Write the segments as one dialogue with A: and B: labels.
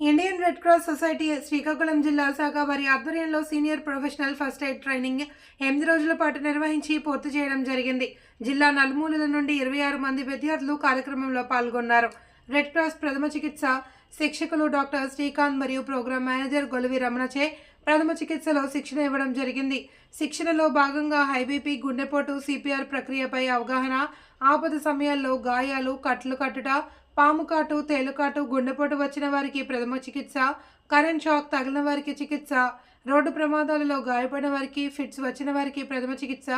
A: Indian red cross society Srikakulam జిల్లా శాఖ వారి ఆధ్వర్యంలో senior professional first aid training 8 రోజుల పాటు నిర్వహించి పూర్తి చేయడం జరిగింది. జిల్లా నలుమూలల నుండి 26 మంది విద్యార్థులు కార్యక్రమంలో పాల్గొన్నారు. రెడ్ క్రాస్ ప్రథమ చికిత్స శిక్షకులు డాక్టర్ శ్రీకాంత్ మరియు ప్రోగ్రామ్ మేనేజర్ గొలువి రమణచే ప్రథమ చికిత్సలో శిక్షణ ఇవ్వడం జరిగింది. శిక్షణలో భాగంగా హైబీపీ, గుండెపోటు, సిపిఆర్ ప్రక్రియపై అవగాహన, ఆపద సమయాల్లో గాయాలు, కట్లు కట్టుట, పాము కాటు, తేలుకాటు, గుండెపోటు వచ్చిన వారికి ప్రథమ చికిత్స, కరెంట్ షాక్ తగిలిన వారికి చికిత్స, రోడ్డు ప్రమాదాలలో గాయపడిన వారికి, ఫిట్స్ వచ్చిన వారికి ప్రథమ చికిత్స,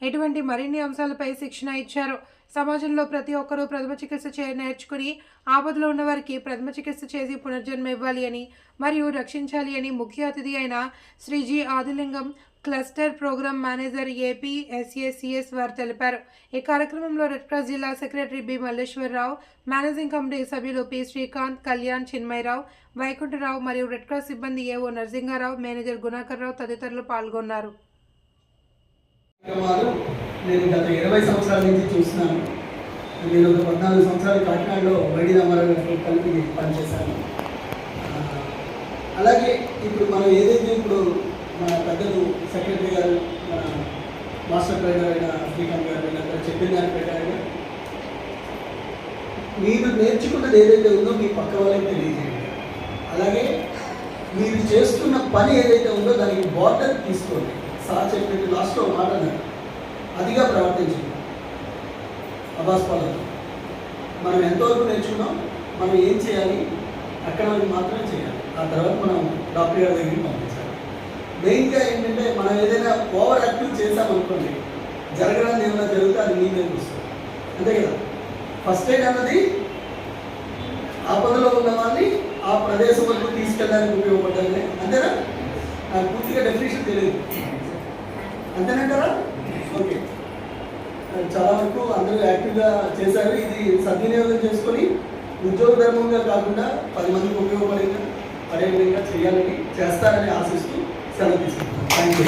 A: ఇటువంటి మరిన్ని అంశాలపై శిక్షణ ఇచ్చారు. సమాజంలో ప్రతి ఒక్కరూ ప్రథమ చికిత్స నేర్చుకుని ఆపదలో ఉన్న వారికి ప్రథమ చికిత్స చేసి పునర్జన్మ ఇవ్వాలి అని మరియు రక్షించాలి అని ముఖ్య అతిథి అయిన Shri G Adilingam, cluster programme manager AP SACS వారు తెలిపారు. ఈ కార్యక్రమంలో రెడ్ క్రాస్ జిల్లా secretary B Malleswararao, managing committee సభ్యులు పి శ్రీకాంత్, కళ్యాణ్, చిన్మయరావు, వైకుంఠరావు మరియు రెడ్ క్రాస్ సిబ్బంది ఏఓ నరసింగారావు, మేనేజర్ గుణాకర్ రావు తదితరులు పాల్గొన్నారు.
B: నేను గత 20 సంవత్సరాల నుంచి చూస్తున్నాను. నేను ఒక 14 సంవత్సరాలు కాకినాడలో వైడి రామారావు గారితో కలిపి పనిచేశాను. అలాగే ఇప్పుడు మనం ఏదైతే ఇప్పుడు మన పెద్దలు సెక్రటరీ గారు, మన మాస్టర్ ట్రైనర్ అయిన శ్రీకాంత్ గారు వీళ్ళందరూ చెప్పిన దాని ప్రకారంగా మీరు నేర్చుకున్నది ఏదైతే ఉందో మీ పక్క వాళ్ళకి తెలియజేయండి. అలాగే మీరు చేస్తున్న పని ఏదైతే ఉందో దానికి బార్డర్ తీసుకోండి. సార్ చెప్పినట్టు లాస్ట్లో మాట అదిగా ప్రవర్తించండి. అభాస్పాలతో మనం ఎంతవరకు నేర్చుకున్నాం, మనం ఏం చేయాలి, అక్కడ వరకు మాత్రమే చేయాలి. ఆ తర్వాత మనం డాక్టర్ గారి దగ్గరికి పంపించాలి. మెయిన్గా ఏంటంటే మనం ఏదైనా ఓవర్ యాక్టివ్ చేసామనుకోండి, జరగడానికి ఏమైనా జరిగితే అది మీ మీద వస్తుంది. అంతే కదా. ఫస్ట్ ఎయిడ్ అన్నది ఆపదలో ఉన్న వాళ్ళని ఆ ప్రదేశం వరకు తీసుకెళ్ళడానికి ఉపయోగపడ్డాలి. అంతేనా? నాకు పూర్తిగా డెఫినేషన్ తెలియదు. అంతేనంటారా? ఓకే, చాలా వరకు అందరూ యాక్టివ్గా చేశారు. ఇది సద్వినియోగం చేసుకొని ఉద్యోగ ధర్మంగా కాకుండా 10 మందికి ఉపయోగపడే విధంగా చేయాలని చేస్తారని ఆశిస్తూ సెలవు తీసుకుంటాను. Thank you.